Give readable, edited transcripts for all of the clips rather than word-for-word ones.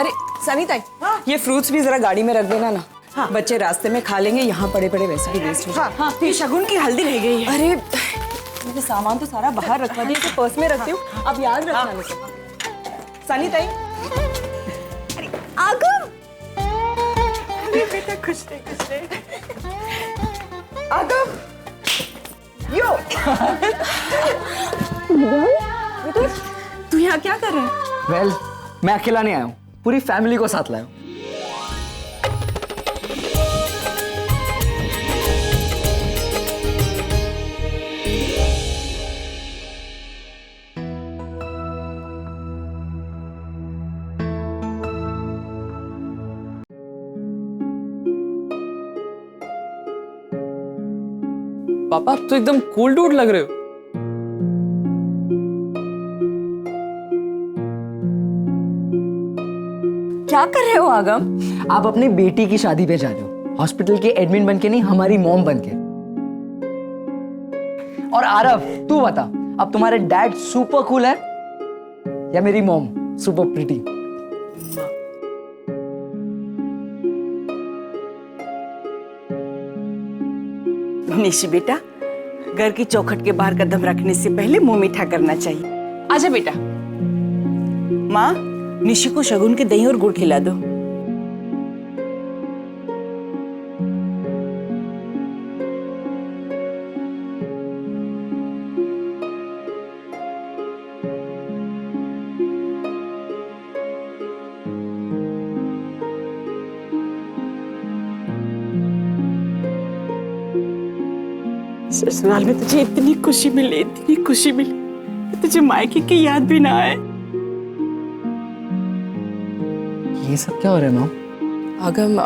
अरे सनीता, ये फ्रूट्स भी जरा गाड़ी में रख देना ना। हाँ। बच्चे रास्ते में खा लेंगे, यहाँ पड़े पड़े वैसे भी वेस्ट हो जाए। हाँ, ये शगुन की हल्दी रह गई है। अरे मैंने सामान तो सारा बाहर रखवा दिया, इसे पर्स में रखती हूँ, अब याद रखना मुझे। सनीता, अरे आगम, अरे बेटा खुश रहे। आगम, यो। तू यहाँ क्या कर रहा है? वेल, मैं अकेला नहीं आया हूँ, पूरी फैमिली को साथ लाया हूँ। पापा आप तो एकदम कूल डूड लग रहे हो। क्या कर रहे हो आगम? आप अपनी बेटी की शादी पे जा रहे हो, हॉस्पिटल के एडमिन बन के नहीं, हमारी मॉम बन के। और आरव, तू बता, अब तुम्हारे डैड सुपर कूल है या मेरी मॉम सुपर प्रिटी? निशी बेटा, घर की चौखट के बाहर कदम रखने से पहले मुंह मीठा करना चाहिए। आजा बेटा। माँ, निशी को शगुन के दही और गुड़ खिला दो। ससुराल में तुझे इतनी खुशी मिली, तुझे मायके की याद भी ना आए। ये सब क्या हो रहा है मॉम? आगम,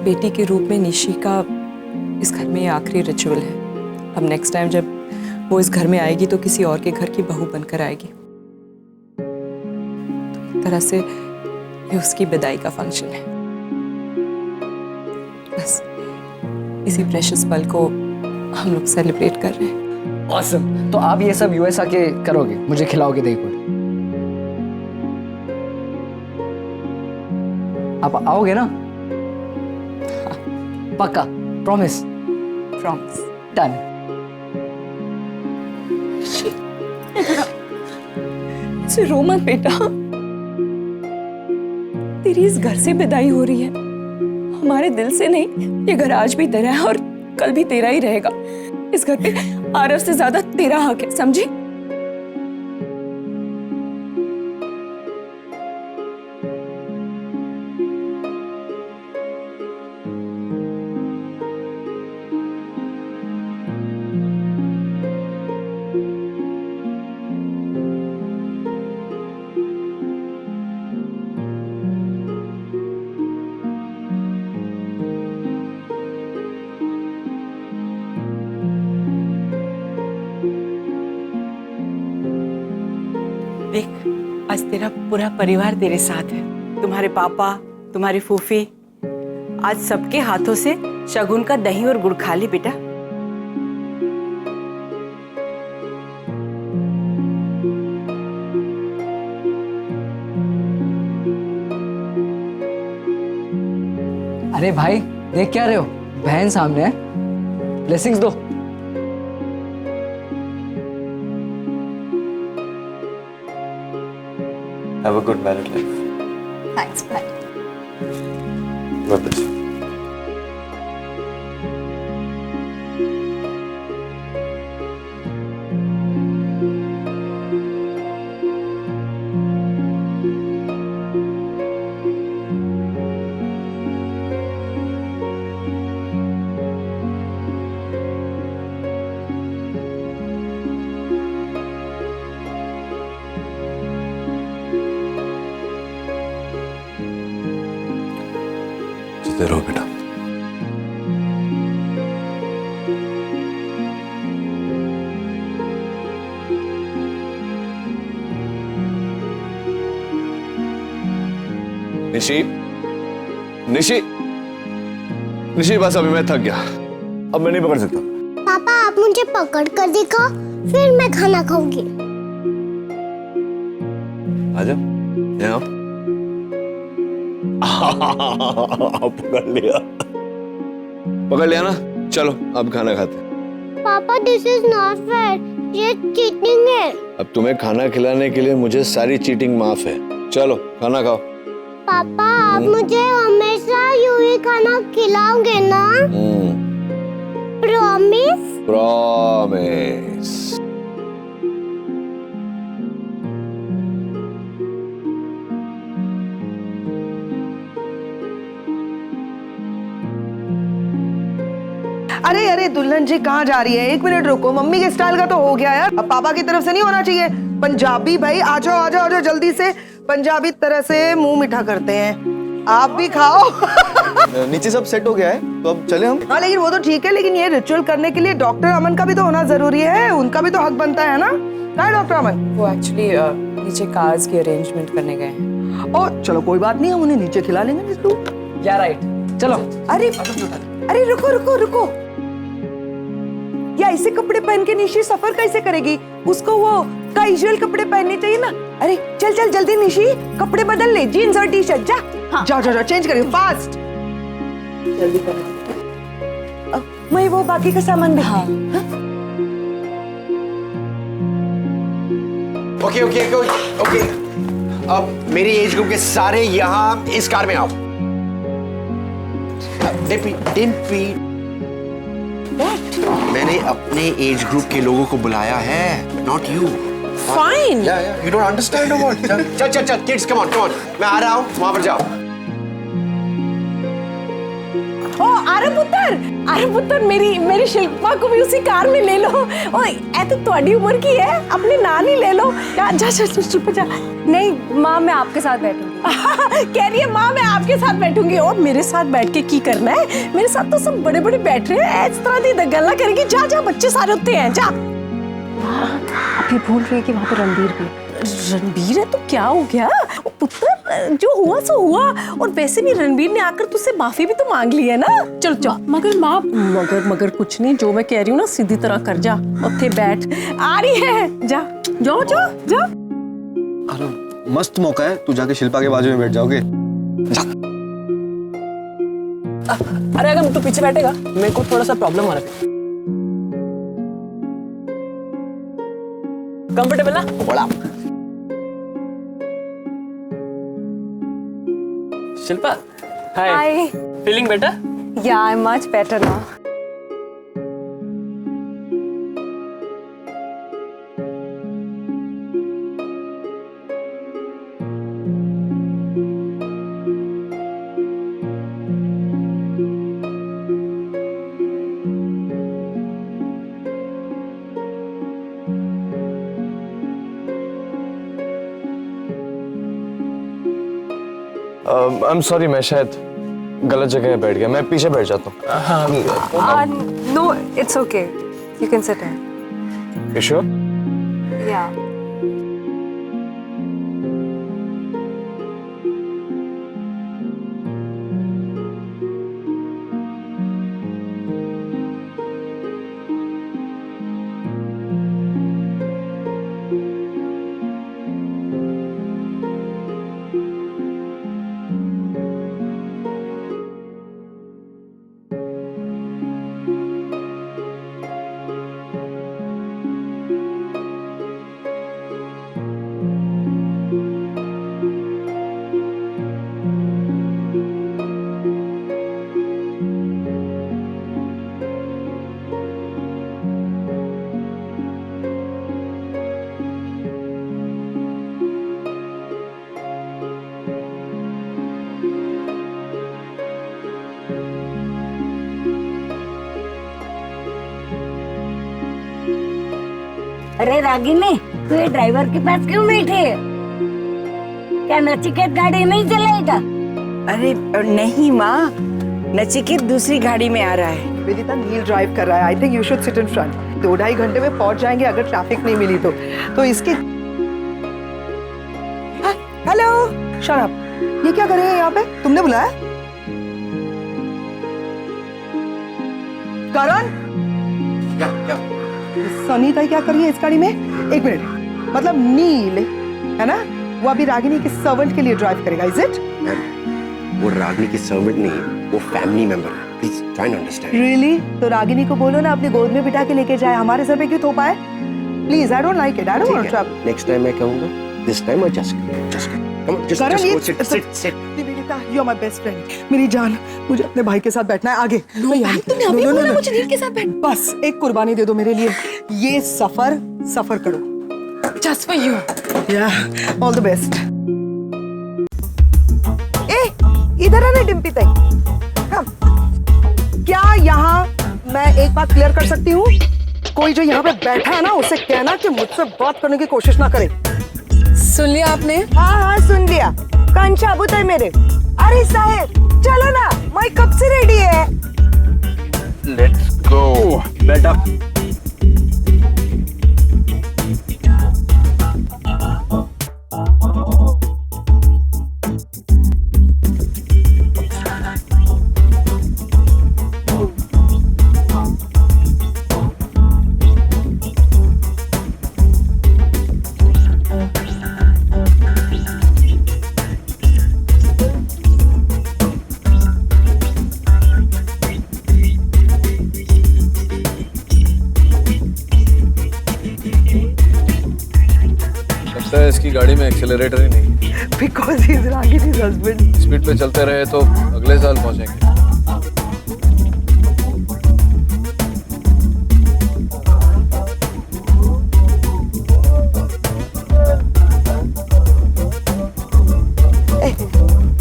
बेटी के रूप में निशी का इस घर में ये आखिरी रिचुअल है। अब नेक्स्ट टाइम जब वो इस घर में आएगी तो किसी और के घर की बहू बनकर आएगी। तो एक तरह से ये उसकी विदाई का फंक्शन है। बस इसी प्रेशियस पल को हम लोग सेलिब्रेट कर रहे हैं। ऑसम। तो आप ये सब यूएस आके करोगे, मुझे खिलाओगे दही गुड़? आप आओगे ना? हाँ, पक्का? प्रॉमिस? प्रॉमिस। डन। से रो मत बेटा, तेरी इस घर से विदाई हो रही है, हमारे दिल से नहीं। ये घर आज भी तेरा है और कल भी तेरा ही रहेगा। इस घर पे आरव से ज्यादा तेरा हक है, समझी? देख, आज तेरा पूरा परिवार तेरे साथ है। तुम्हारे पापा, तुम्हारी फूफी, आज सबके हाथों से शगुन का दही और गुड़ खा ली बेटा। अरे भाई, देख क्या रहे हो? बहन सामने है, ब्लेसिंग्स दो। Have a good married life. Thanks, bye. God bless you. जीते रहो बेटा। निशी, निशी, निशी, बस अभी मैं थक गया, अब मैं नहीं पकड़ सकता। पापा आप मुझे पकड़ कर दिखाओ, फिर मैं खाना खाऊंगी। आजा। यहाँ पकड़ लिया ना। चलो अब खाना खाते हैं। पापा दिस इज नॉट फेयर, ये चीटिंग है। अब तुम्हें खाना खिलाने के लिए मुझे सारी चीटिंग माफ है। चलो खाना खाओ। पापा आप मुझे हमेशा यूं ही खाना खिलाओगे ना? प्रॉमिस? प्रॉमिस। अरे अरे दुल्हन जी कहाँ जा रही है? एक मिनट रुको, मम्मी के स्टाइल का तो हो गया यार, अब पापा की तरफ से नहीं होना चाहिए। पंजाबी भाई आ जाओ आ जाओ आ जाओ जल्दी से, पंजाबी तरह से मुंह मीठा करते हैं। आप भी खाओ। नीचे सब सेट हो गया है तो अब चले हम। हाँ लेकिन वो तो ठीक है, लेकिन ये रिचुअल करने के लिए डॉक्टर अमन का भी तो होना जरूरी है, उनका भी तो हक बनता है ना। कहाँ है डॉक्टर अमन? वो एक्चुअली नीचे कार्स की अरेंजमेंट करने गए हैं। और चलो कोई बात नहीं, हम उन्हें नीचे खिला लेंगे। या राइट, चलो। अरे अरे रुको रुको रुको, या ऐसे कपड़े पहन के निशी सफर कैसे करेगी? उसको वो कैजुअल कपड़े पहनने चाहिए ना। अरे चल चल जल्दी निशी, कपड़े बदल ले, जीन्स और टी शर्ट। जा हाँ। जाओ जाओ जाओ, चेंज करिए फास्ट, जल्दी करो। मैं वो बाकी का सामान भी। हाँ। ओके ओके ओके ओके, अब मेरी एज ग्रुप के सारे यहाँ इस कार में आओ। डिम्पी, मैंने अपने एज ग्रुप के लोगों को बुलाया है, not you. Fine. You don't understand or what? चल चल चल kids, come on come on, मैं आ रहा हूँ, वहाँ पर जाओ। ओ अरे पुत्र मेरी शिल्पा को भी उसी कार में ले लो। ओ ए तो तुम्हारी उम्र की है, अपने नानी ले लो। जा जा शिल्पा जा। नहीं माँ मैं आपके साथ बैठूंगी। कह रही है माँ मैं आपके साथ बैठूंगी। और मेरे साथ बैठ के की करना है? मेरे साथ तो सब बड़े बड़े बैठ रहे हैं, इस तरह की गल्ला करेंगे। जा जा, बच्चे सारे होते हैं, जा। अभी भूल रही है कि वहाँ पे रणबीर भी। रणबीर है तो क्या हो गया? पुत्र जो हुआ सो हुआ, और वैसे भी रणबीर ने आकर तुझसे माफी भी तो मांग ली है ना। चल चल। मगर माँ मगर कुछ नहीं, जो मैं कह रही हूँ ना सीधी तरह कर। जा उत्थे बैठ, आ रही है। जा जाओ जाओ जा। अरे मस्त मौका है, तू जाके शिल्पा के बाजू में बैठ जाओगे। जा। अरे अगर तू पीछे बैठेगा मेरे को थोड़ा सा प्रॉब्लम हो रहा है। कंफर्टेबल ना? बड़ा Shilpa, hi. Feeling better? Yeah, I'm much better now. I am sorry, मैं शायद गलत जगह बैठ गया, मैं पीछे बैठ जाता हूँ। No, it's okay. You can sit here. You sure? Yeah. अरे रागिनी, तू ये ड्राइवर के पास क्यों बैठी है? क्या नचिकेत गाड़ी नहीं चलाएगा? अरे नहीं माँ, नचिकेत दूसरी गाड़ी में आ रहा है। वेदिता नील ड्राइव कर रहा है। I think you should sit in front. 2-2.5 घंटे में पहुंच जाएंगे अगर ट्रैफिक नहीं मिली तो इसकी। हेलो शट अप, ये क्या कर रहे हैं यहाँ पे? तुमने बुलाया? करण, सनीता क्या कर रही है इस गाड़ी में? एक मिनट, मतलब नील है ना? वो अभी रागिनी के सर्वेंट के लिए ड्राइव करेगा, इज इट? मैम, वो रागिनी की सर्वेंट नहीं है, वो फैमिली मेंबर है। Please try to understand. Really? तो रागिनी को बोलो ना अपनी गोद में बिठा के लेके जाए, हमारे सर पे क्यों थोपा है? Please, I don't like it, I don't want to travel. Next time मैं कहूंगा, this time I just come on, just sit. You are my best friend, मेरी जान। मुझे अपने भाई के साथ बैठना है आगे। तुमने अभी बोला मुझे नील के साथ बैठ। बस एक कुर्बानी दे दो मेरे लिए, ये सफर करो। Just for you. Yeah, all the best. इधर आना डिम्पी ताई। हाँ। क्या यहाँ मैं एक बात क्लियर कर सकती हूँ? कोई जो यहाँ पे बैठा है ना, उसे कहना कि मुझसे बात करने की कोशिश ना करे। सुन लिया आपने? हाँ सुन लिया। कान साबुत है मेरे। अरे साहेब चलो ना, मैं कब से रेडी है। लेट्स गो बेटा। इसकी गाड़ी में एक्सेलरेटर ही नहीं। Because he is Ragini's husband. Speed पे चलते रहे तो अगले साल पहुंचेंगे।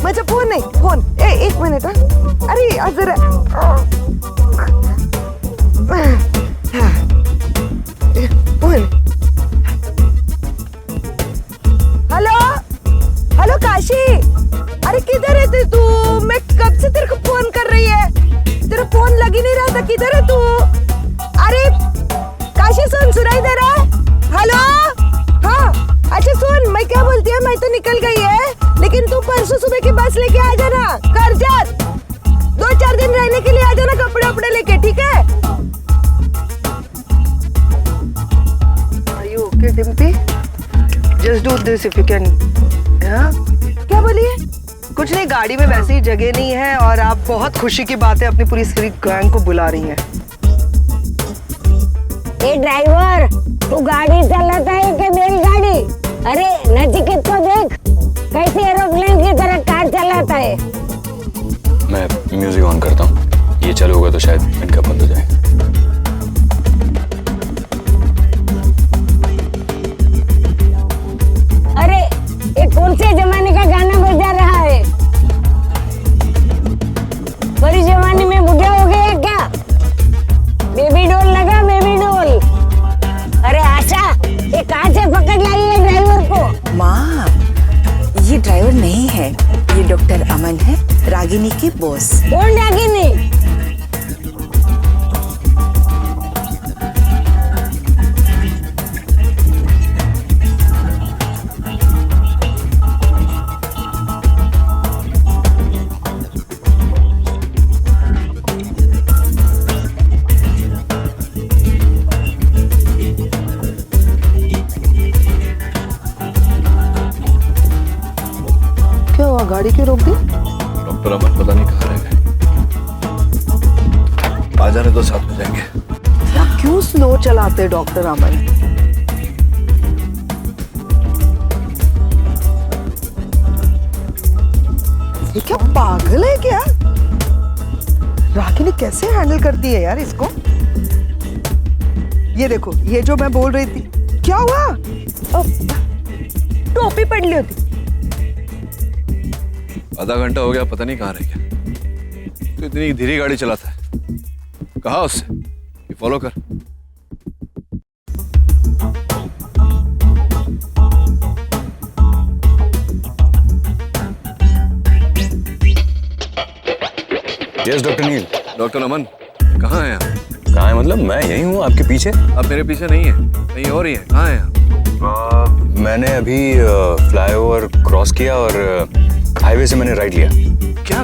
माझा फोन नाही, फोन। एक मिनिट हा। अरे जरा फोन। हेलो काशी, अरे किधर है तू? मैं कब से तेरे को फोन कर रही है, तेरा फोन लग ही नहीं रहा था। किधर है तू? अरे काशी सुनाई दे रहा है? हेलो? हाँ अच्छा सुन, मैं क्या बोलती है, मैं तो निकल गई है, लेकिन तू परसों सुबह की बस लेके आ जाना करजत। 2-4 दिन रहने के लिए आ जाना, कपड़े वपड़े लेके, ठीक है? Are you okay, Dimpy? Just do this if you can. क्या बोलिए? कुछ नहीं, गाड़ी में वैसे ही जगह नहीं है और आप बहुत खुशी की बात है अपनी पूरी स्त्री गैंग को बुला रही हैं। ए ड्राइवर, तू गाड़ी चलाता है कि बैलगाड़ी? अरे नचिकेत को देख, कैसे एरोप्लेन की तरह कार चलाता है। मैं म्यूजिक ऑन करता हूँ, ये चालू होगा तो शायद इनका बंद हो जाए। अरे ये कौन से जमाने का गाना बजा रहा है? बड़ी जमाने में बुढ़ा हो गया क्या? बेबी डॉल लगा, बेबी डॉल। अरे आशा, ये कहाँ से पकड़ लाई है ड्राइवर को? माँ, ये ड्राइवर नहीं है, ये डॉक्टर अमन है, रागिनी की बॉस। कौन रागिनी? गाड़ी क्यों रोक दी? डॉक्टर अमन पता नहीं कहाँ रह गए। आ जाने तो साथ में जाएंगे। क्या क्यों स्लो चलाते डॉक्टर अमन? ये क्या पागल है क्या? रागिनी कैसे हैंडल करती है यार इसको? ये देखो, ये जो मैं बोल रही थी, क्या हुआ? टोपी पड़ ली होती। आधा घंटा हो गया, पता नहीं कहाँ रह गया। तो इतनी धीरे गाड़ी चलाता है, कहा उससे कि फॉलो कर। यस डॉक्टर नील। डॉक्टर अमन कहाँ हैं आप? कहाँ है मतलब? मैं यही हूँ आपके पीछे। आप मेरे पीछे नहीं है, कहीं और ही है। कहाँ हैं आप? मैंने अभी फ्लाईओवर क्रॉस किया और हाईवे से मैंने राइट लिया। क्या?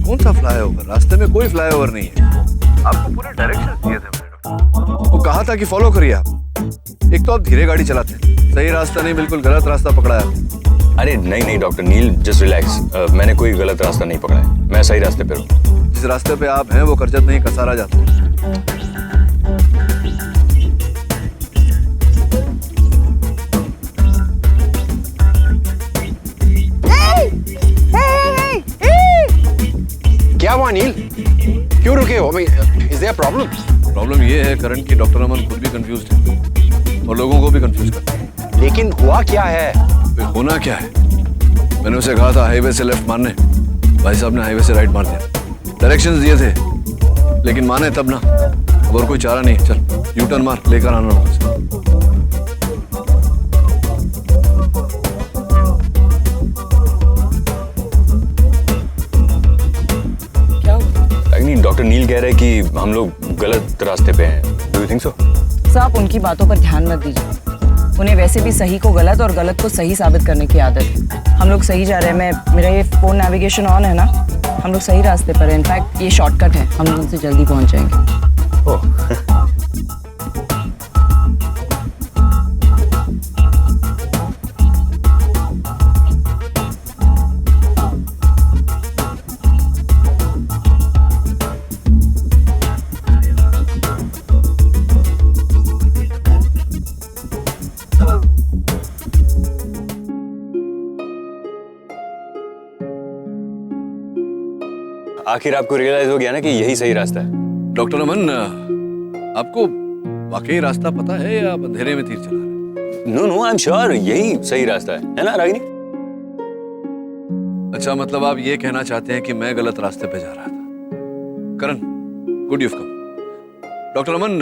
कौन सा फ्लाईओवर? रास्ते में कोई फ्लाईओवर नहीं है। आपको पूरे डायरेक्शन दिए थे मैंने डॉक्टर। वो कहा था कि फॉलो करिए आप। एक तो आप धीरे गाड़ी चलाते हैं, सही रास्ता नहीं, बिल्कुल गलत रास्ता पकड़ा है। अरे नहीं नहीं डॉक्टर नील, जस्ट रिलैक्स। मैंने कोई गलत रास्ता नहीं पकड़ा है, मैं सही रास्ते पे हूँ। जिस रास्ते पे आप हैं वो करजत नहीं कसारा जाता है। क्या हुआ नील, क्यों रुके हो? Is their problem? प्रॉब्लम ये है करण की डॉक्टर अमन खुद भी कंफ्यूज्ड है और लोगों को भी कंफ्यूज करता है। लेकिन हुआ क्या है? होना क्या है, मैंने उसे कहा था हाईवे से लेफ्ट मारने, भाई साहब ने हाईवे से राइट मार दिया। डायरेक्शंस दिए थे लेकिन माने तब ना, अब और कोई चारा नहीं। चल यू टर्न मार, लेकर आना वहां से। डॉक्टर नील कह रहे हैं कि हम लोग गलत रास्ते पे हैं। Do you think so? Sir आप उनकी बातों पर ध्यान मत दीजिए, उन्हें वैसे भी सही को गलत और गलत को सही साबित करने की आदत है। हम लोग सही जा रहे हैं, मेरा ये फोन नेविगेशन ऑन है ना, हम लोग सही रास्ते पर हैं। इनफैक्ट ये शॉर्टकट है, हम लोग उनसे जल्दी पहुंच जाएंगे। ओह आखिर आपको रियलाइज हो गया ना कि यही सही रास्ता है। डॉक्टर अमन, आपको वाकई रास्ता पता है या आप अंधेरे में तीर चला रहे हैं? No no I am sure यही सही रास्ता है ना रागिनी? अच्छा, मतलब आप ये कहना चाहते हैं कि मैं गलत रास्ते पे जा रहा था। करण, गुड यू कम। डॉक्टर अमन,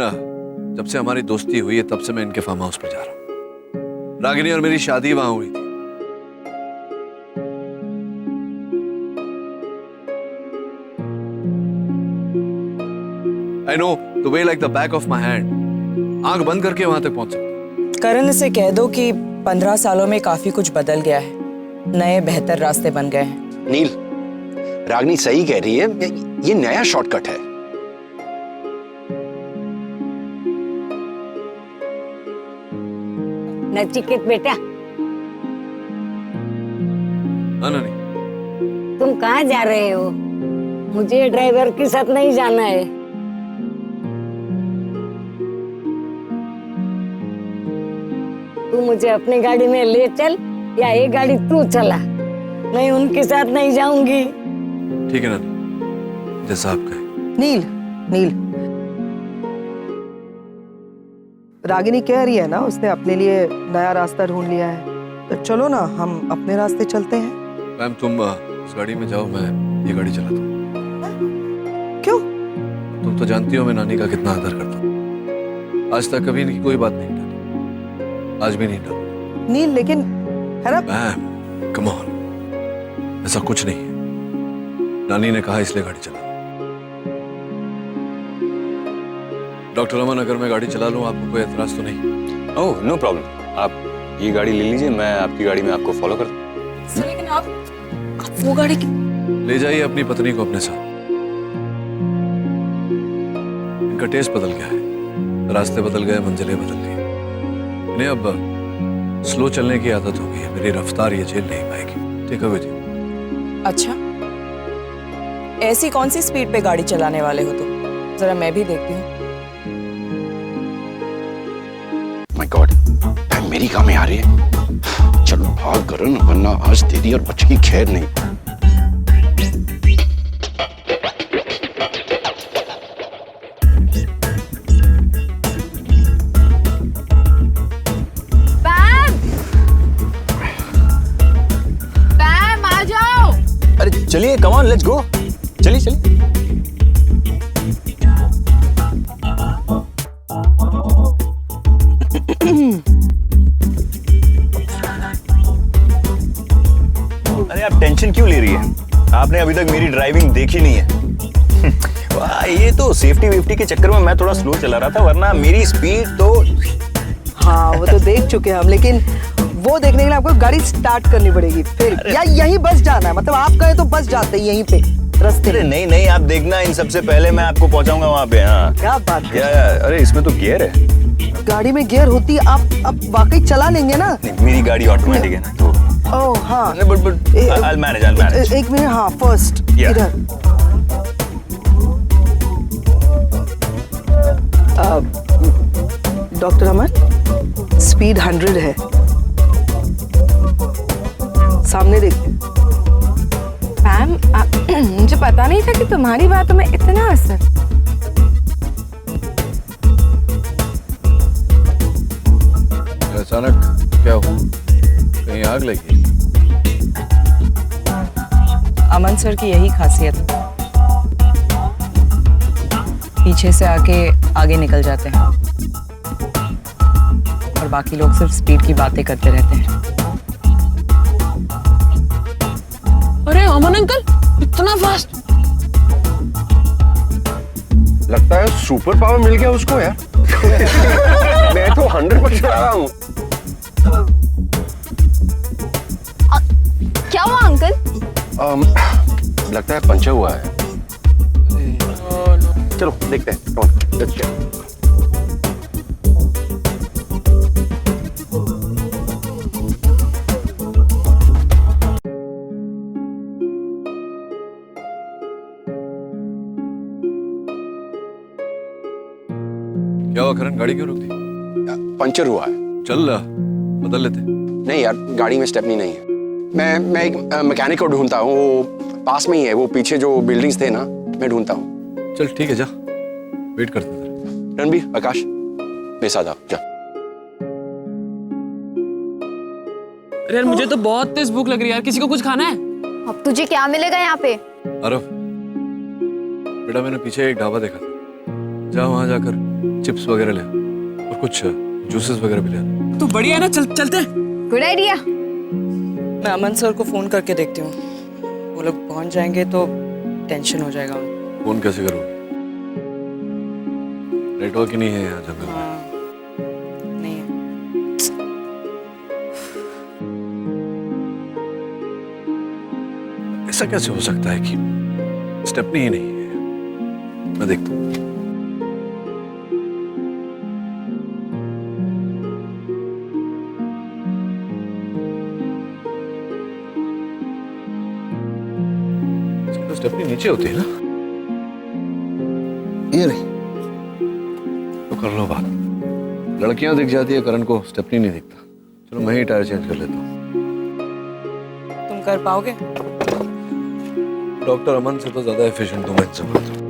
जब से हमारी दोस्ती हुई है तब से मैं इनके फार्म हाउस पे जा रहा हूँ। रागिनी और मेरी शादी वहां हुई थी। I know the way like the back of my hand. आंख बंद करके वहां तक पहुंच सकते। करण से कह दो कि 15 सालों में काफी कुछ बदल गया है, नए बेहतर रास्ते बन गए हैं। नील, रागिनी सही कह रही है, ये नया शॉर्टकट है। नचिकेत बेटा, नहीं। तुम कहाँ जा रहे हो? मुझे ड्राइवर के साथ नहीं जाना है। तू मुझे अपनी गाड़ी में ले चल या ये गाड़ी तू चला, मैं उनके साथ नहीं जाऊंगी। ठीक है ना, जैसा आप कहें। नील, नील, रागिनी कह रही है ना उसने अपने लिए नया रास्ता ढूंढ लिया है, तो चलो ना हम अपने रास्ते चलते हैं। मैम तुम उस गाड़ी में जाओ, मैं ये गाड़ी चलाता हूँ। क्यों? तुम तो जानती हो मैं नानी का कितना आदर करता हूँ। आज तक कभी इनकी कोई बात नहीं डाली, आज भी नहीं डाली। नील लेकिन है ना। मैम कम ऑन, ऐसा कुछ नहीं है। नानी ने कहा इसलिए गाड़ी चला। डॉक्टर अमन, अगर मैं गाड़ी चला लूं आपको कोई एतराज तो नहीं? ओह नो प्रॉब्लम, आप ये गाड़ी ले लीजिए, मैं आपकी गाड़ी में आपको फॉलो कर दूं। लेकिन आप वो गाड़ी ले जाइए अपनी पत्नी को अपने साथ। इनका टेस्ट बदल गया है, रास्ते बदल गए, मंजिलें बदल गई। इन्हें अब स्लो चलने की आदत हो गई है, मेरी रफ्तार ये झेल नहीं पाएगी। टेक अवे जी। अच्छा, ऐसी कौन सी स्पीड पे गाड़ी चलाने वाले हो तुम? जरा मैं भी देखती हूँ। माय गॉड, टाइम मेरी काम में आ रही है। चलो भाग करण, वरना आज तेरी और बच्चे की खैर नहीं। चलिए कम ऑन, लेट्स गो। चलिए चलिए। अरे आप टेंशन क्यों ले रही है? आपने अभी तक मेरी ड्राइविंग देखी नहीं है। वाह, ये तो सेफ्टी वेफ्टी के चक्कर में मैं थोड़ा स्लो चला रहा था, वरना मेरी स्पीड तो। हाँ वो तो देख चुके हैं हम, लेकिन वो देखने के लिए आपको गाड़ी स्टार्ट करनी पड़ेगी फिर, या यहीं बस जाना है? मतलब आप कहे तो बस जाते हैं यहीं पे रास्ते। अरे नहीं नहीं, आप देखना, इन सबसे पहले मैं आपको पहुंचाऊंगा वहाँ पे। हाँ क्या बात है? अरे इसमें तो गियर है। गाड़ी में गियर होती है, आप वाकई चला लेंगे ना? नहीं, मेरी गाड़ी ऑटोमेटिक है ना, तो ओह हाँ but I'll manage. एक मिनट हाँ फर्स्ट Yeah. इधर डॉक्टर अमन स्पीड 100 है सामने देख मैम मुझे पता नहीं था कि तुम्हारी बातों में इतना असर। अचानक क्या हुआ? कहीं आग लगी? अमन सर की यही खासियत है, पीछे से आके आगे निकल जाते हैं और बाकी लोग सिर्फ स्पीड की बातें करते रहते हैं। अरे अमन अंकल इतना फास्ट। लगता है सुपर पावर मिल गया उसको यार। मैं तो 100% आ रहा हूँ। क्या हुआ अंकल? लगता है पंचर हुआ है। चलो देखते हैं। Come on, let's check. क्या हुआ करण, गाड़ी क्यों रुक दी? पंचर हुआ है। चल बदल लेते। नहीं यार, गाड़ी में स्टेपनी नहीं है। मैं एक मैकेनिक को ढूंढता हूँ, वो पास में ही है, वो पीछे जो बिल्डिंग्स थे ना, मैं ढूंढता हूँ। चल ठीक है, जा वेट करते हैं। रणबीर, आकाश मेरे साथ आओ, जा। अरे यार मुझे तो बहुत तेज भूख लग रही है यार, किसी को कुछ खाना है? अब तुझे क्या मिलेगा यहाँ पे? आरव बेटा, मैंने पीछे एक ढाबा देखा था, जा वहां जाकर चिप्स वगैरह ले आ और कुछ जूसेस वगैरह भी ले आ। तू बढ़िया है ना, चलते हैं। Good idea. मैं अमन सर को फोन करके देखती हूँ, वो लोग पहुंच जाएंगे तो टेंशन हो जाएगा। फोन कैसे करोगे? नेटवर्क ही नहीं है यहाँ जंगल में। नहीं है। ऐसा कैसे हो सकता है कि स्टेपनी ही नहीं है? मैं देखता हूँ। स्टेपनी नीचे होती है ना? ये रही। तो कर लो बात। लड़कियां दिख जाती है, करण को स्टेपनी नहीं दिखता। चलो मैं ही टायर चेंज कर लेता हूँ। तुम कर पाओगे? डॉक्टर अमन से तो ज्यादा एफिशिएंट हूँ मैं इनसे बोलता हूँ।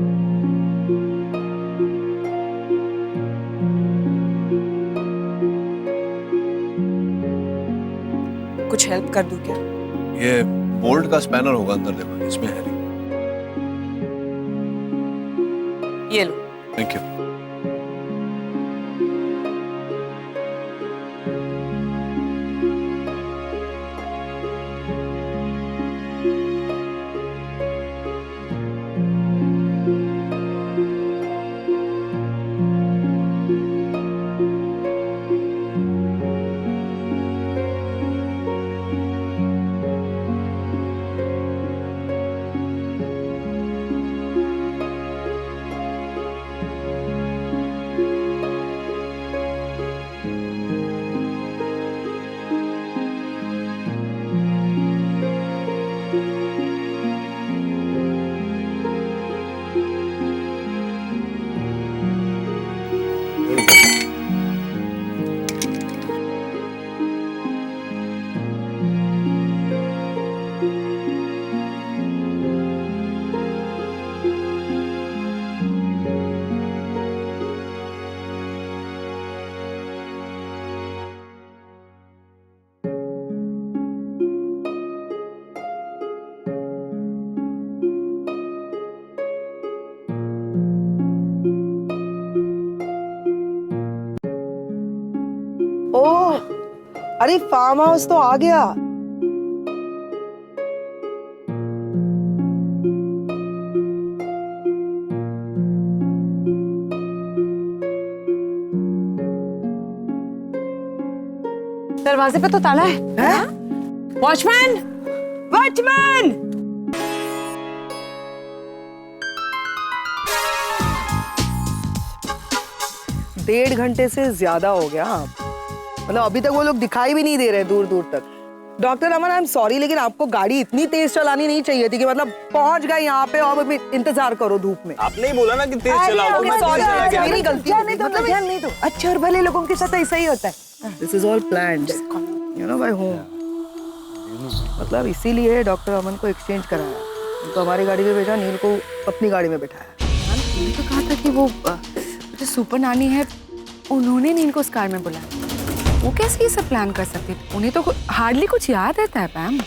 कुछ हेल्प कर दूं क्या? ये बोल्ट का स्पैनर होगा अंदर, देखो इसमें है नहीं। ये लो। Thank you. ओह अरे फार्म हाउस तो आ गया। दरवाजे पे तो ताला है। Watchman, watchman! डेढ़ घंटे से ज्यादा हो गया। मतलब अभी तक वो लोग दिखाई भी नहीं दे रहे दूर दूर तक। Doctor Aman I am sorry, लेकिन आपको गाड़ी इतनी तेज चलानी नहीं चाहिए थी कि मतलब पहुंच गए यहाँ पे और अभी इंतजार करो धूप में। आपने ही बोला ना कि तेज चलाओ। मेरी गलती नहीं तो ध्यान नहीं दो। अच्छे और भले लोगों के साथ ऐसा ही होता है। This is all planned, you know, by home. मतलब इसीलिए डॉक्टर अमन को एक्सचेंज कराया, उनको हमारी गाड़ी में भेजा, नील को अपनी गाड़ी में बैठाया। मैंने तो कहा था कि वो जो सुपर नानी है उन्होंने नील को उस कार में बुलाया। वो कैसे ये सब प्लान कर सकती थी? उन्हें तो हार्डली कुछ याद रहता है पैम।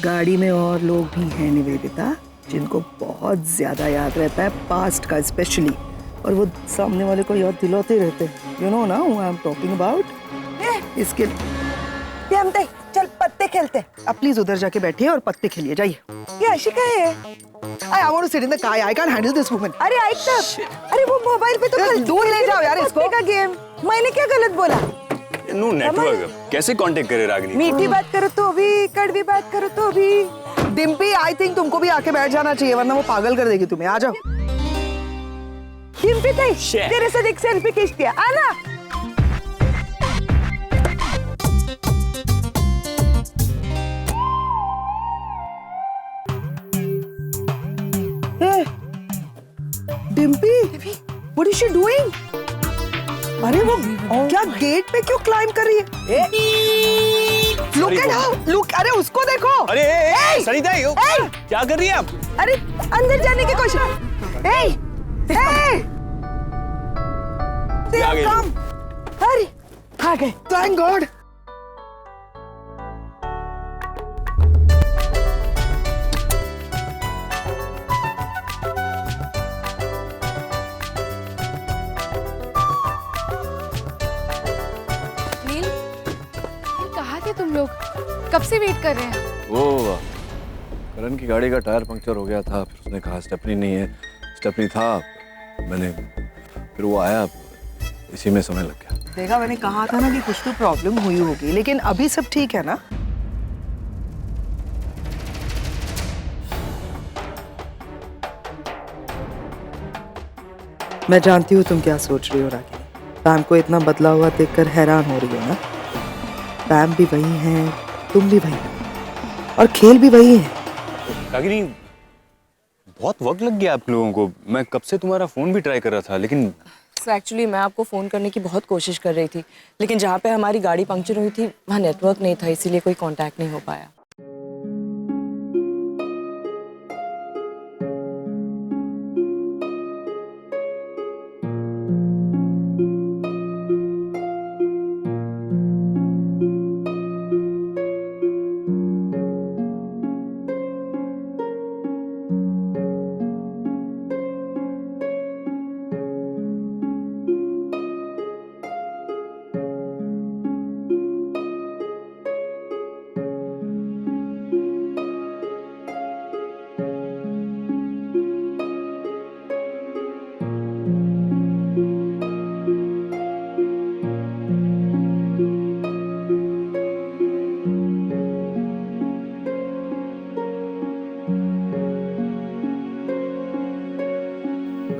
गाड़ी में और लोग भी हैं निवेदिता जिनको बहुत ज्यादा याद रहता है, पास्ट का स्पेशली, और वो सामने वाले को याद दिलाते रहते हैं। यू नो ना who I am talking about. इसके लिए हम चल पत्ते खेलते। अब प्लीज उधर जाके बैठिए और पत्ते खेलिए, जाइए। ये आशिका है। I want to sit in the car. I can't handle this woman. अरे आइक तब, अरे वो मोबाइल पे तो कल दूर ले जाओ यार इसको। का गेम मैंने क्या गलत बोला? नो नेटवर्क, कैसे कांटेक्ट करे रागिनी? मीठी बात करो तो भी, कड़वी बात करो तो भी। डिम्पी, आई थिंक तुमको भी आके बैठ जाना चाहिए, वरना वो पागल कर देगी तुम्हें। आ जाओ। डिम्पी तेरे साथ एक सेल्फी खींचती है, आना। Dimpy, what is she doing? अरे वो क्या गेट पे क्यों क्लाइंब कर रही है? Look at how, look, अरे उसको देखो। अरे सरिता, क्या कर रही है आप? अरे अंदर जाने की कोशिश। कम, अरे आ गए। Thank God. तुम लोग कब से वेट कर रहे हैं? वो करण की गाड़ी का टायर पंक्चर हो गया था, फिर उसने कहा स्टेपनी नहीं है, स्टेपनी था, मैंने फिर वो आया, इसी में समय लग गया। देखा, मैंने कहा था ना कि कुछ तो प्रॉब्लम हुई होगी, लेकिन अभी सब ठीक है ना? मैं जानती हूँ तुम क्या सोच रही हो रागिनी। पैम को इतना बदला हुआ देखकर हैरान हो रही हो ना? पैम भी वही है, तुम भी वही हो, और खेल भी वही है। रागिनी, बहुत वक्त लग गया आप लोगों को। मैं कब से तुम्हारा फोन भी ट्राई कर रहा था, लेकिन एक्चुअली मैं आपको फ़ोन करने की बहुत कोशिश कर रही थी, लेकिन जहाँ पे हमारी गाड़ी पंक्चर हुई थी वहाँ नेटवर्क नहीं था, इसीलिए कोई कांटेक्ट नहीं हो पाया।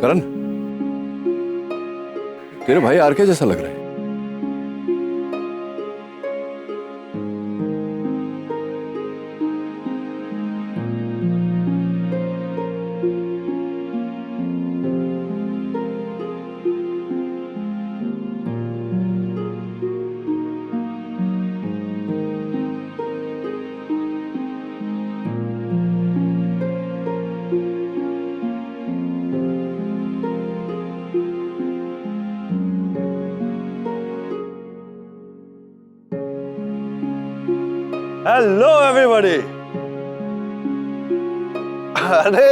करण, तेरे भाई आरके जैसा लग रहा है। Hello everybody. अरे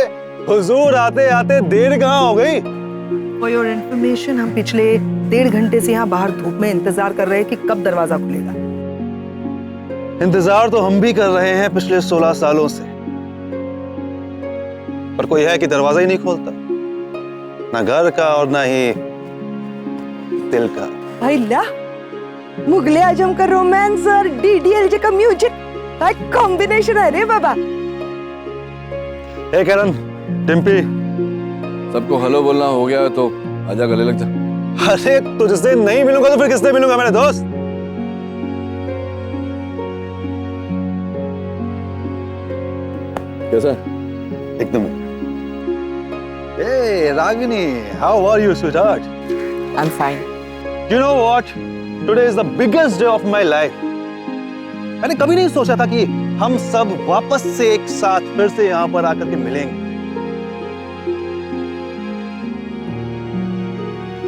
हुजूर, आते आते देर कहाँ हो गई? फॉर योर इन्फॉर्मेशन, हम पिछले 1.5 घंटे से यहाँ बाहर धूप में इंतजार कर रहे हैं कि कब दरवाजा खुलेगा। इंतजार तो हम भी कर रहे हैं पिछले 16 सालों से, पर कोई है कि दरवाजा ही नहीं खोलता, ना घर का और ना ही दिल का। भाई ला, मुगले आजम का रोमांस और डीडीएलजे का म्यूजिक, कॉम्बिनेशन है रे बाबा। हे करण, डिम्पी, सबको हेलो बोलना हो गया है तो आजा गले लग जा। अरे तुझसे नहीं मिलूंगा तो फिर किससे मिलूंगा मेरे दोस्त? कैसा? एकदम। Hey, Ragini, how are you, sweetheart? I'm fine. You know what? Today is the biggest day of my life. मैंने कभी नहीं सोचा था कि हम सब वापस से एक साथ फिर से यहाँ पर आकर के मिलेंगे।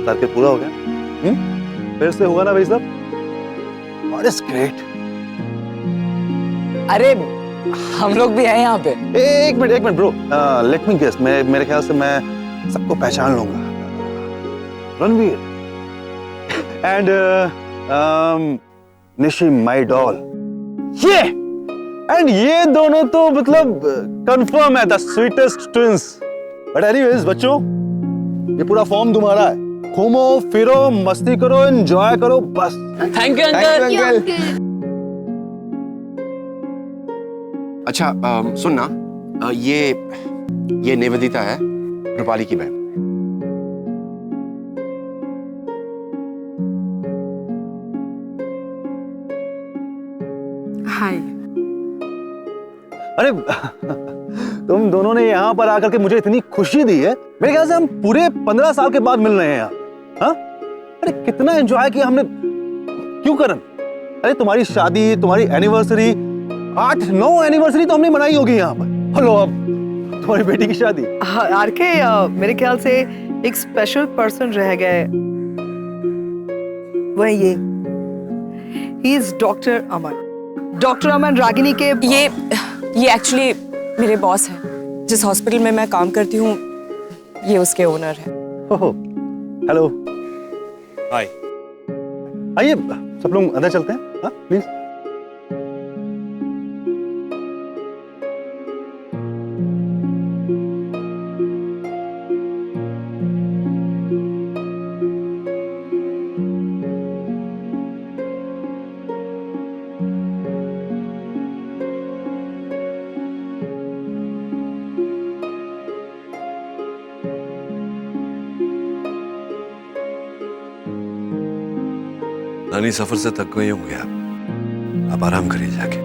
टारगेट पूरा हो गया? फिर से हुआ ना भाई साहब? What is great? अरे हम लोग भी हैं यहाँ पे। एक minute bro, let me guess, मेरे ख्याल से मैं सबको पहचान लूंगा। Ranveer and Nishi my doll, ये दोनों तो मतलब कंफर्म है, the sweetest twins. But anyways बच्चों, ये पूरा फॉर्म तुम्हारा है, घूमो फिरो मस्ती करो एंजॉय करो बस। Thank you uncle. अच्छा सुन ना, ये निवेदिता है, रूपाली की बहन। हाय। अरे तुम दोनों ने यहाँ पर आकर के मुझे इतनी खुशी दी है। मेरे ख्याल से हम पूरे 15 साल के बाद मिल रहे हैं यहाँ। हाँ? अरे कितना एंजॉय किया हमने। क्यों करण? अरे तुम्हारी शादी, तुम्हारी एनिवर्सरी, 8-9 एनिवर्सरी तो हमने मनाई होगी यहाँ पर। हेलो, अब तुम्हारी बेटी की शादी। आरके, मेरे ख्याल से एक स्पेशल पर्सन रह गए, वह ये, he is doctor Aman. Doctor Aman Ragini के ये एक्चुअली मेरे बॉस हैं। जिस हॉस्पिटल में मैं काम करती हूँ, ये उसके ओनर है। हेलो, हाय। आइए सब लोग अंदर चलते हैं। हाँ प्लीज। नानी सफर से थक गई होंगे आप आराम करिए जाके।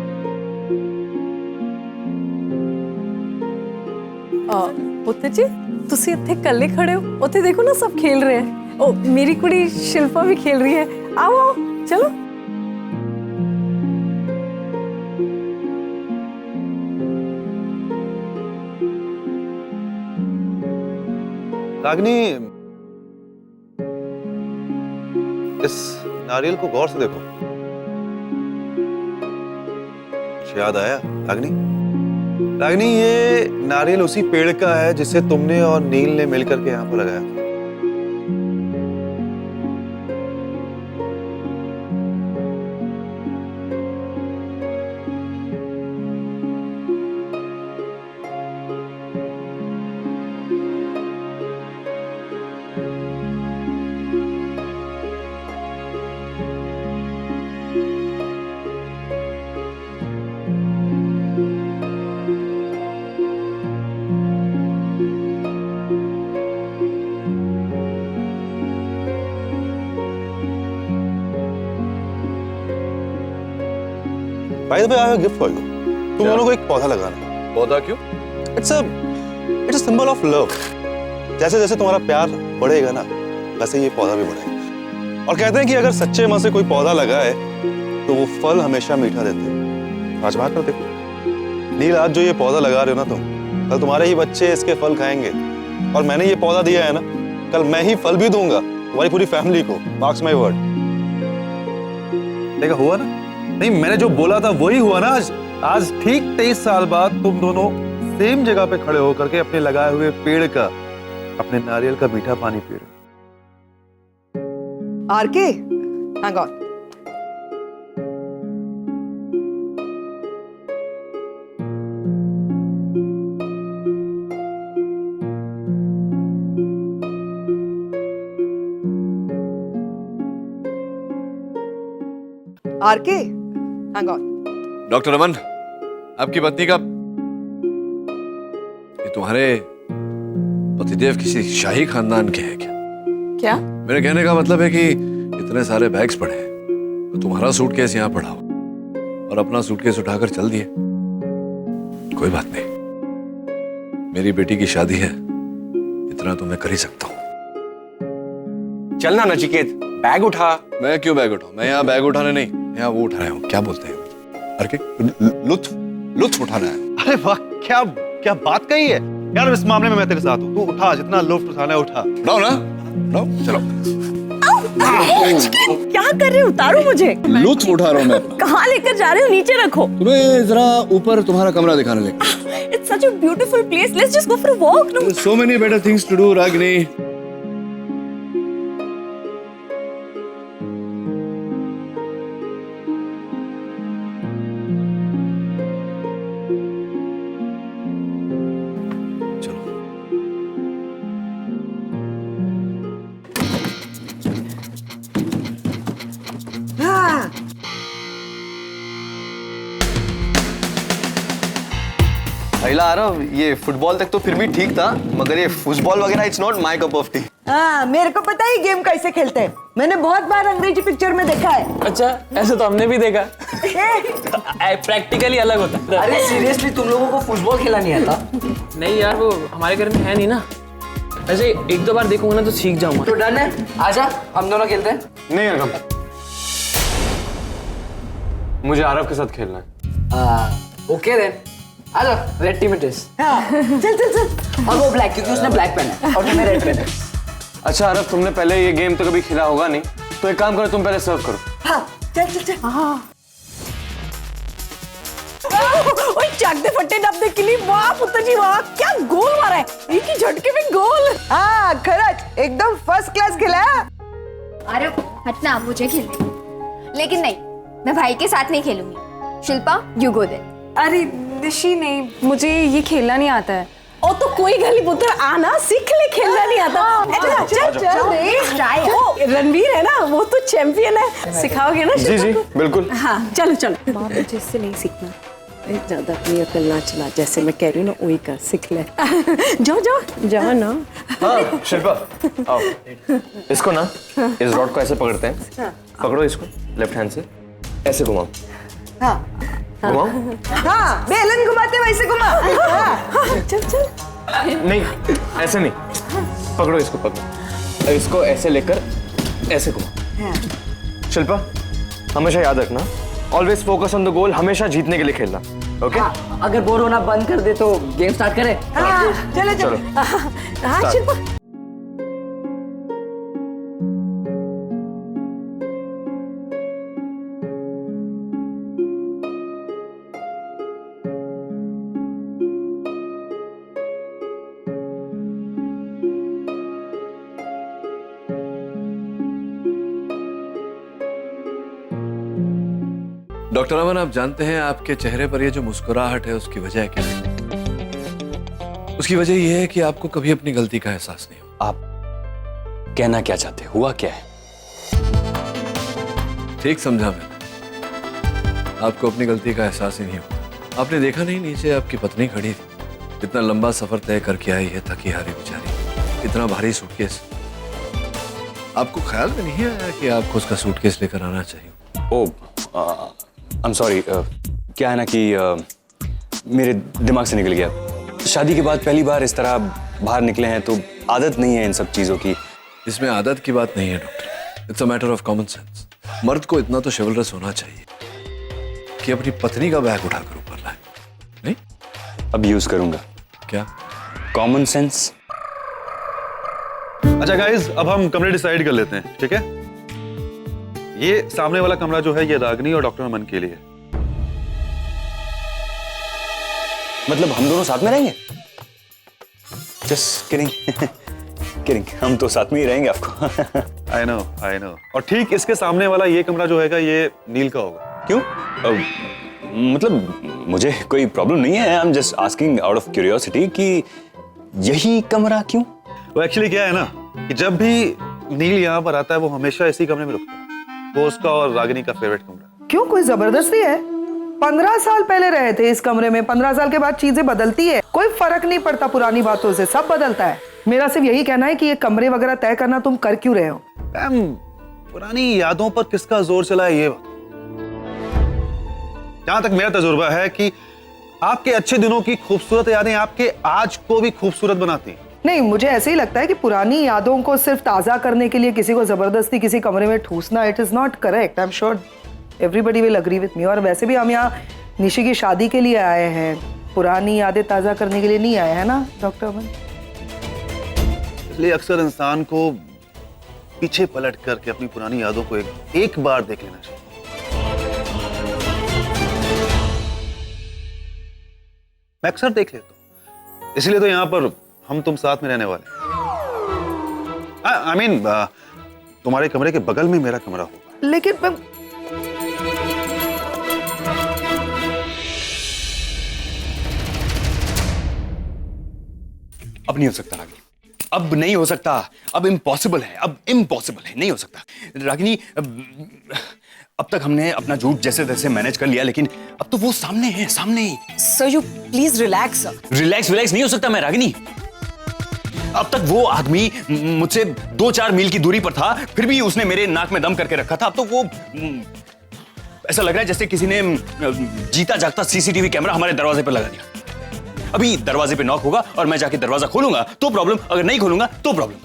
पुत्र जी, तुसी इत्थे कल्ले खड़े हो? उत्थे देखो ना, सब खेल रहे हैं। ओ, मेरी कुड़ी शिल्पा भी खेल रही है। आओ आओ, चलो। रागिनी, इस नारियल को गौर से देखो। कुछ याद आया रागिनी? रागिनी, ये नारियल उसी पेड़ का है जिसे तुमने और नील ने मिलकर के यहाँ पर लगाया था। By the way, I have a gift for you. तुम दोनों को एक पौधा लगाना है। पौधा क्यों? It's a symbol of love. जैसे जैसे तुम्हारा प्यार बढ़ेगा ना, वैसे ये पौधा भी बढ़ेगा। और कहते हैं कि अगर सच्चे मन से कोई पौधा लगाए तो वो फल हमेशा मीठा देते हैं। आजमा कर देखो। नील, आज जो ये पौधा लगा रहे हो ना तुम, कल तुम्हारे ही बच्चे इसके फल खाएंगे। और मैंने ये पौधा दिया है ना, कल मैं ही फल भी दूंगा तुम्हारी पूरी फैमिली को। Marks my word. देखा, हुआ ना? नहीं, मैंने जो बोला था वही हुआ ना। आज ठीक 23 साल बाद तुम दोनों सेम जगह पे खड़े होकर के अपने लगाए हुए पेड़ का, अपने नारियल का मीठा पानी पी रहे हो। RK, hang on. RK, hang on. Doctor Aman, आपकी पत्नी का, ये तुम्हारे पतिदेव किसी शाही खानदान के हैं क्या? क्या? मेरे कहने का मतलब है कि इतने सारे बैग्स पड़े हैं, तो तुम्हारा सूटकेस यहाँ पड़ा हो और अपना सूटकेस उठाकर चल दिए। कोई बात नहीं, मेरी बेटी की शादी है, इतना तो मैं कर ही सकता हूँ। चलना नचिकेत, बैग उठा। मैं क्यों बैग उठाऊं? मैं यहाँ बैग उठाने नहीं, यहाँ वो उठा रहा हूँ, क्या बोलते हैं, अरे लुत्फ उठाना है। अरे वाह, क्या क्या बात कही है यार। इस मामले में मैं तेरे साथ हूँ। तू उठा, जितना लुत्फ उठाना है उठा। उठाओ ना, उठाओ, चलो। क्या कर रहे हो? उतारो मुझे। लुत्फ उठा रहा हूँ मैं। कहाँ लेकर जा रहे हो? नीचे रखो। तुम्हें जरा ऊपर तुम्हारा कमरा दिखाने ले। It's such a beautiful place. Let's just go for a walk. No? There's so many better things to do, Ragini. हाँ अहिला आरव, ये फुटबॉल तक तो फिर भी ठीक था, मगर ये फुटबॉल वगैरह it's not my cup of T. हाँ, मेरे को पता है गेम कैसे खेलते हैं। मैंने बहुत बार अंग्रेजी पिक्चर में देखा है। अच्छा, ऐसे तो हमने भी देखा। प्रैक्टिकली अलग होता है। अरे सीरियसली, तुम लोगों को फुटबॉल खेला नहीं आता? नहीं यार, वो हमारे घर में है नहीं ना। ऐसे एक दो बार देखूंगा ना तो सीख जाऊंगा। तो डन है, आजा हम दोनों खेलते हैं। नहीं अरगम, मुझे आरव के साथ खेलना है। ओके देन, आजा, रेड टीम इट इज। चल चल चल। और वो ब्लैक, क्योंकि उसने ब्लैक पहना है और मैंने रेड पहना है। अच्छा आरव, तुमने पहले ये गेम तो कभी खेला होगा नहीं, तो एक काम करो, तुम पहले सर्व करो। हाँ, चल चल चल। हाँ। ओए चाकते फट्टे डब्बे के लिए वाह पुत्र जी वाह, क्या गोल मारा है, एक ही झटके में गोल। हाँ खरच, एकदम फर्स्ट क्लास खेला। अरे हटना, मुझे खेलने। लेकिन नहीं, मैं भाई के साथ नहीं खेलूंगी। Shilpa, you go there. अरे निशी नहीं, मुझे ये खेलना नहीं आता है। ओ तो कोई गली पुत्र आना सीख ले, खेलना नहीं आता। चल चल, वो रणवीर है ना, वो तो चैंपियन है, सिखाओगे ना? जी जी बिल्कुल। हाँ चलो चलो। माँ मुझे इससे नहीं सीखना, ज्यादा अपनी अकल ना चला, जैसे मैं कह रही हूँ ना वही कर, सीख ले। जाओ जाओ जाओ ना। हाँ शिल्पा, आओ, इसको ना, इस रॉड को ऐसे पकड़ते हैं, पकड़ो इसको लेफ्ट हैंड से, ऐसे घुमाओ। हाँ घुमाओ। हाँ, बेलन घुमाते वैसे घुमा। हाँ, चल चल। नहीं, ऐसे नहीं, पकड़ो इसको, पकड़ो इसको, ऐसे लेकर ऐसे घुमाओ। शिल्पा, हमेशा याद रखना, always focus on the goal, हमेशा जीतने के लिए खेलना, ओके? अगर बोर होना बंद कर दे तो गेम स्टार्ट करें। हाँ, चलो चलो। हाँ शिल्पा। डॉक्टर अमन, आप जानते हैं आपके चेहरे पर ये जो मुस्कुराहट है उसकी वजह क्या है? उसकी वजह ये है कि आपको कभी अपनी गलती का एहसास नहीं हुआ। आप कहना क्या चाहते हैं? हुआ क्या है? ठीक समझा मैंने, आपको अपनी गलती का एहसास ही नहीं हुआ। आपने देखा नहीं, नीचे आपकी पत्नी खड़ी थी, इतना लंबा सफर तय करके आई है, थकी हारी बेचारी, इतना भारी सूटकेस। आपको ख्याल में नहीं आया कि आपको उसका सूटकेस लेकर आना चाहिए? ओह, आई एम सॉरी। क्या है ना कि मेरे दिमाग से निकल गया। शादी के बाद पहली बार इस तरह बाहर निकले हैं, तो आदत नहीं है इन सब चीज़ों की। इसमें आदत की बात नहीं है doctor, it's a matter of common sense. मर्द को इतना तो शिवलरस होना चाहिए कि अपनी पत्नी का बैग उठाकर ऊपर लाए। नहीं, अब यूज करूंगा। क्या? Common sense. अच्छा गाइस, अब हम कमरे डिसाइड कर लेते हैं, ठीक है? ये सामने वाला कमरा जो है ये रागनी और डॉक्टर अमन के लिए। मतलब हम दोनों साथ में रहेंगे? Just kidding. किडिंग, हम तो साथ में ही रहेंगे आपको। I know. और ठीक इसके सामने वाला ये कमरा जो है ये नील का होगा। क्यों? मतलब मुझे कोई प्रॉब्लम नहीं है, I am just asking out of curiosity कि यही कमरा क्यों? वो एक्चुअली क्या है ना कि जब भी नील यहाँ पर आता है वो हमेशा इसी कमरे में रुकता है। वो उसका और रागिनी का फेवरेट कमरा। क्यों, कोई जबरदस्ती है? 15 साल पहले रहे थे इस कमरे में, 15 साल के बाद चीजें बदलती है, कोई फर्क नहीं पड़ता पुरानी बातों से, सब बदलता है। मेरा सिर्फ यही कहना है कि ये कमरे वगैरह तय करना तुम कर क्यों रहे हो? पुरानी यादों पर किसका जोर चला है ये बात। जहां तक मेरा तजुर्बा है कि आपके अच्छे दिनों की खूबसूरत यादें आपके आज को भी खूबसूरत बनाती हैं। नहीं, मुझे ऐसे ही लगता है कि पुरानी यादों को सिर्फ ताज़ा करने के लिए किसी को ज़बरदस्ती किसी कमरे में ठूसना, it is not correct. I am sure everybody will agree with me. और वैसे भी हम यहाँ निशी की शादी के लिए आए हैं, पुरानी यादें ताज़ा करने के लिए नहीं आए हैं ना डॉक्टर अमन? इसलिए अक्सर इंसान को पीछे पलट करके अपनी पुरानी यादों को एक बार देख लेना चाहिए। मैं अक्सर देख लेता हूं, इसलिए तो यहां पर हम तुम साथ में रहने वाले। I mean, तुम्हारे कमरे के बगल में मेरा कमरा होगा। लेकिन अब नहीं हो सकता रागिनी, अब नहीं हो सकता, अब इम्पॉसिबल है, अब इम्पॉसिबल है, नहीं हो सकता रागिनी। अब तक हमने अपना झूठ जैसे तैसे मैनेज कर लिया, लेकिन अब तो वो सामने है, सामने ही। Sir you please relax. Relax नहीं हो सकता मैं रागिनी। अब तक वो आदमी मुझसे 2-4 मील की दूरी पर था, फिर भी उसने मेरे नाक में दम करके रखा था। अब तो वो ऐसा लग रहा है जैसे किसी ने जीता जागता सीसीटीवी कैमरा हमारे दरवाजे पर लगा दिया। अभी दरवाजे पे नॉक होगा और मैं जाके दरवाजा खोलूंगा तो प्रॉब्लम, अगर नहीं खोलूंगा तो प्रॉब्लम।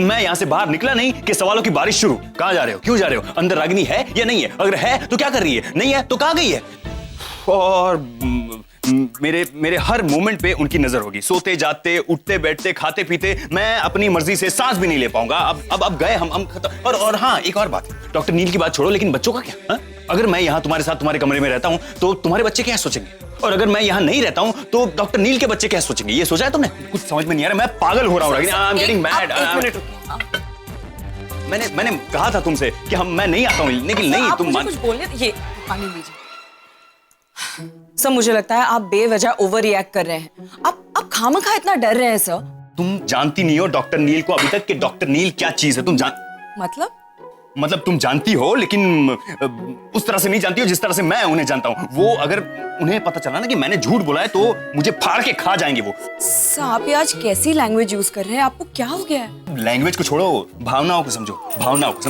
मैं यहां से बाहर निकला नहीं कि सवालों की बारिश शुरू। कहां जा रहे हो, क्यों जा रहे हो, अंदर रागिनी है या नहीं है, अगर है तो क्या कर रही है, नहीं है तो कहां गई है। और मेरे हर मोमेंट पे उनकी नजर होगी, सोते जाते, उठते बैठते, खाते पीते। मैं अपनी मर्जी से सांस भी नहीं ले पाऊंगा। अब गए हम खत्म। और हाँ, एक और बात, डॉक्टर नील की बात छोड़ो, लेकिन बच्चों का क्या? हा? अगर मैं यहाँ तुम्हारे साथ तुम्हारे कमरे में रहता हूँ तो तुम्हारे बच्चे क्या सोचेंगे, और अगर मैं यहाँ नहीं रहता हूँ तो डॉक्टर नील के बच्चे क्या सोचेंगे? ये सोचा है तुमने? कुछ समझ में नहीं आ रहा, मैं पागल हो रहा हूँ। I am getting mad. मैंने कहा था तुमसे कि मैं नहीं आता हूँ, लेकिन नहीं, तुम कुछ बोलने। ये पानी लीजिए। सर मुझे लगता है आप बेवजह ओवर रिएक्ट कर रहे हैं। आप खामखा इतना डर रहे हैं सर। तुम जानती नहीं हो डॉक्टर नील को अभी तक कि डॉक्टर नील क्या चीज है। तुम मतलब तुम जानती हो, लेकिन उस तरह से नहीं जानती हो जिस तरह से मैं उन्हें जानता हूँ। वो अगर उन्हें पता चला ना कि मैंने झूठ बोला है तो मुझे फाड़ के खा जाएंगे वो। सर आप ये आज कैसी लैंग्वेज यूज कर रहे हैं? आपको क्या हो गया है? लैंग्वेज को छोड़ो, भावनाओं को समझो, भावनाओं को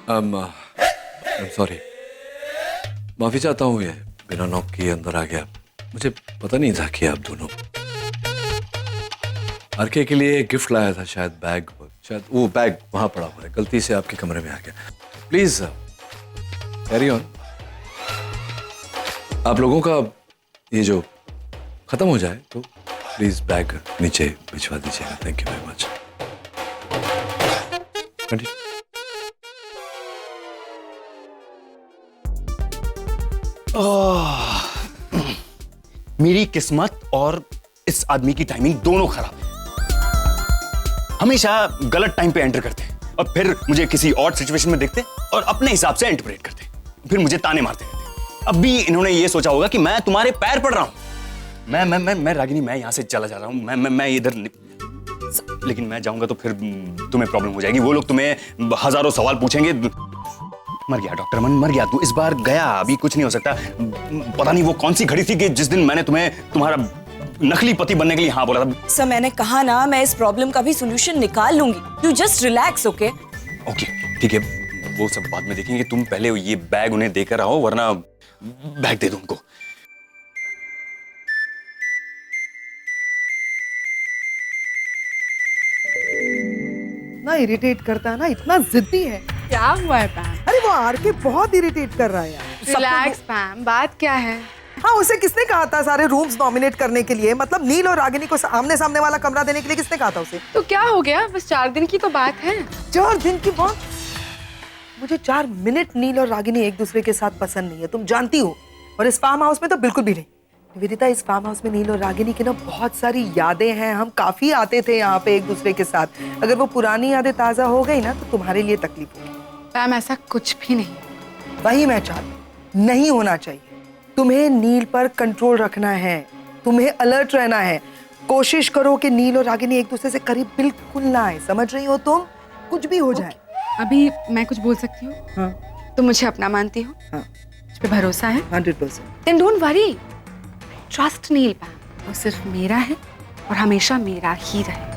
I'm sorry, माफी चाहता हूँ, ये बिना नॉक किए अंदर आ गया। मुझे पता नहीं था कि आप दोनों। आरके के लिए गिफ्ट लाया था, शायद बैग, शायद वो बैग वहां पड़ा हुआ है, गलती से आपके कमरे में आ गया। Please carry on. आप लोगों का ये जो खत्म हो जाए तो प्लीज बैग नीचे भिजवा दीजिएगा। Thank you very much. मेरी किस्मत और इस आदमी की टाइमिंग दोनों खराब है। हमेशा गलत टाइम पे एंटर करते हैं और फिर मुझे किसी और सिचुएशन में देखते और अपने हिसाब से इंटरप्रेट करते हैं, फिर मुझे ताने मारते रहते। अब भी इन्होंने ये सोचा होगा कि मैं तुम्हारे पैर पड़ रहा हूं। मैं रागिनी, मैं यहां से चला जा रहा हूं। मैं इधर, लेकिन मैं जाऊंगा तो फिर तुम्हें प्रॉब्लम हो जाएगी। वो लोग तुम्हें हजारों सवाल पूछेंगे। मर गया डॉक्टर अमन, मर गया तू। इस बार गया, अभी कुछ नहीं हो सकता। पता नहीं वो कौन सी घड़ी थी कि जिस दिन मैंने तुम्हें तुम्हारा नकली पति बनने के लिए हाँ बोला था। सर मैंने कहा ना, मैं इस प्रॉब्लम का भी सोल्यूशन निकाल लूंगी। You just relax. ओके ठीक है, वो सब बाद में देखेंगे। तुम पहले ये बैग उन्हें देकर आओ, वरना बैग दे दो उनको। इतना इरिटेट करता है ना, इतना जिद्दी है। क्या हुआ है पैम? अरे वो आरके बहुत इरिटेट कर रहा है यार। रिलैक्स पैम, बात क्या है? हाँ, उसे किसने कहा था सारे रूम्स नॉमिनेट करने के लिए? मतलब नील और रागिनी को आमने सामने वाला कमरा देने के लिए किसने कहा था उसे? तो क्या हो गया, बस 4 दिन की तो बात है। 4 दिन की बात? मुझे 4 मिनट नील और रागिनी एक दूसरे के साथ पसंद नहीं है, तुम जानती हो। और इस फार्म हाउस में तो बिल्कुल भी नहीं। निवेदिता, इस फार्म हाउस में नील और रागिनी की ना बहुत सारी यादें हैं। हम काफी आते थे यहाँ पे एक दूसरे के साथ। अगर वो पुरानी यादें ताजा हो गई ना तो तुम्हारे लिए तकलीफ होगी। पैम ऐसा कुछ भी नहीं। वही मैं चाहती, नहीं होना चाहिए। तुम्हें नील पर कंट्रोल रखना है, तुम्हें अलर्ट रहना है। कोशिश करो कि नील और रागिनी एक दूसरे से करीब बिल्कुल ना आए, समझ रही हो तुम? कुछ भी हो जाए। अभी मैं कुछ बोल सकती हूँ? हाँ। तुम मुझे अपना मानती हो? हाँ। मुझ पे भरोसा है? 100%। Then don't worry. Trust नील पैम, वो सिर्फ मेरा है और हमेशा मेरा ही रहे।